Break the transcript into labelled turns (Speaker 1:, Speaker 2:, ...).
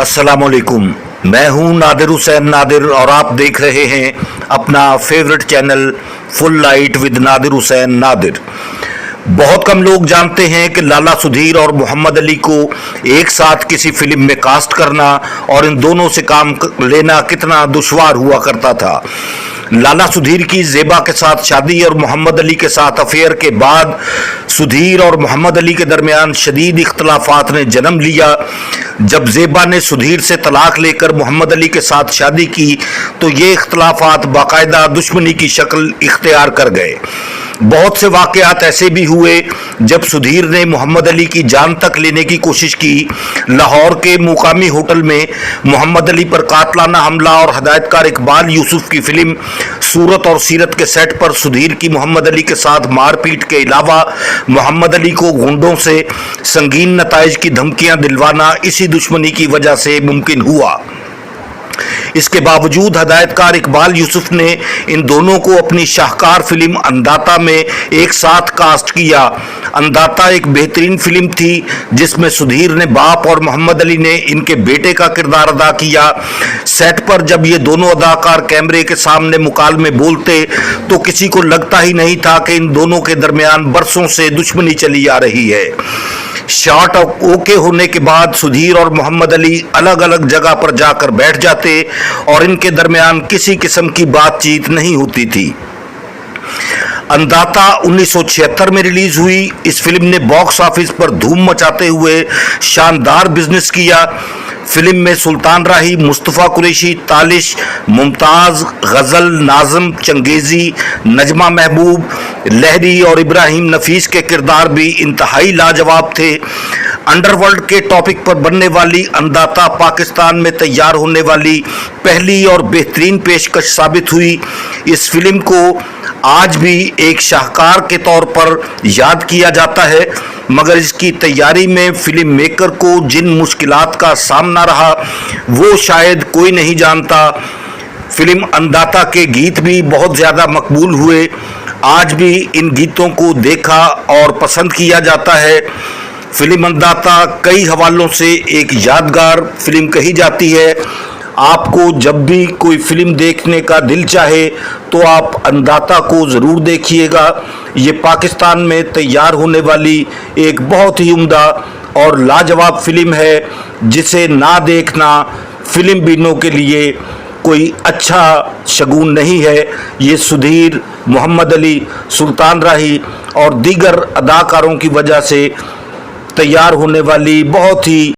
Speaker 1: अस्सलामुअलैकुम। मैं हूं नादिर हुसैन नादिर और आप देख रहे हैं अपना favourite channel full light with Nadir Hussain Nadir. बहुत कम लोग जानते हैं कि लाला सुधीर और मोहम्मद अली को एक साथ किसी फिल्म में कास्ट करना और इन दोनों से काम लेना कितना दुश्वार हुआ करता था। लाला सुधीर की ज़ेबा के साथ शादी और मोहम्मद अली के साथ अफेयर के बाद सुधीर और मोहम्मद अली के दरमियान शदीद इख्तलाफात ने जन्म लिया। जब ज़ेबा ने सुधीर से तलाक लेकर मोहम्मद अली के साथ शादी की तो ये इख्तलाफात बाकायदा दुश्मनी की शक्ल इख्तियार कर गए। बहुत से वाक़यात ऐसे भी हुए जब सुधीर ने मोहम्मद अली की जान तक लेने की कोशिश की। लाहौर के मुकामी होटल में मोहम्मद अली पर कातलाना हमला और हदायतकार इकबाल यूसुफ की फिल्म सूरत और सीरत के सेट पर सुधीर की मोहम्मद अली के साथ मारपीट के अलावा मोहम्मद अली को गुंडों से संगीन नताइज की धमकियां दिलवाना इसी दुश्मनी की वजह से मुमकिन हुआ। इसके बावजूद हदायतकार इकबाल यूसुफ ने इन दोनों को अपनी शाहकार फिल्म अंदाता में एक साथ कास्ट किया। अंदाता एक बेहतरीन फिल्म थी जिसमें सुधीर ने बाप और मोहम्मद अली ने इनके बेटे का किरदार अदा किया। सेट पर जब ये दोनों अदाकार कैमरे के सामने मुकालमे बोलते तो किसी को लगता ही नहीं था कि इन दोनों के दरमियान बरसों से दुश्मनी चली आ रही है। शॉट ओके होने के बाद सुधीर और मोहम्मद अली अलग अलग जगह पर जाकर बैठ जाते और इनके दरमियान किसी किस्म की बातचीत नहीं होती थी। अंदाता 1976 में रिलीज हुई। इस फिल्म ने बॉक्स ऑफिस पर धूम मचाते हुए शानदार बिजनेस किया। फिल्म में सुल्तान राही, मुस्तफ़ा कुरैशी, तालिश, मुमताज़, गज़ल, नाज़म, चंगेज़ी, नजमा महबूब, लहरी और इब्राहिम नफीस के किरदार भी इंतहाई लाजवाब थे। अंडरवर्ल्ड के टॉपिक पर बनने वाली अंदाता पाकिस्तान में तैयार होने वाली पहली और बेहतरीन पेशकश साबित हुई। इस फिल्म को आज भी एक शाहकार के तौर पर याद किया जाता है, मगर इसकी तैयारी में फिल्म मेकर को जिन मुश्किलात का सामना रहा वो शायद कोई नहीं जानता। फिल्म अंदाता के गीत भी बहुत ज़्यादा मकबूल हुए। आज भी इन गीतों को देखा और पसंद किया जाता है। फिल्म अंदाता कई हवालों से एक यादगार फिल्म कही जाती है। आपको जब भी कोई फिल्म देखने का दिल चाहे तो आप अंदाता को ज़रूर देखिएगा। ये पाकिस्तान में तैयार होने वाली एक बहुत ही उम्दा और लाजवाब फिल्म है जिसे ना देखना फिल्म बीनों के लिए कोई अच्छा शगुन नहीं है। ये सुधीर, मोहम्मद अली, सुल्तान राही और दीगर अदाकारों की वजह से तैयार होने वाली बहुत ही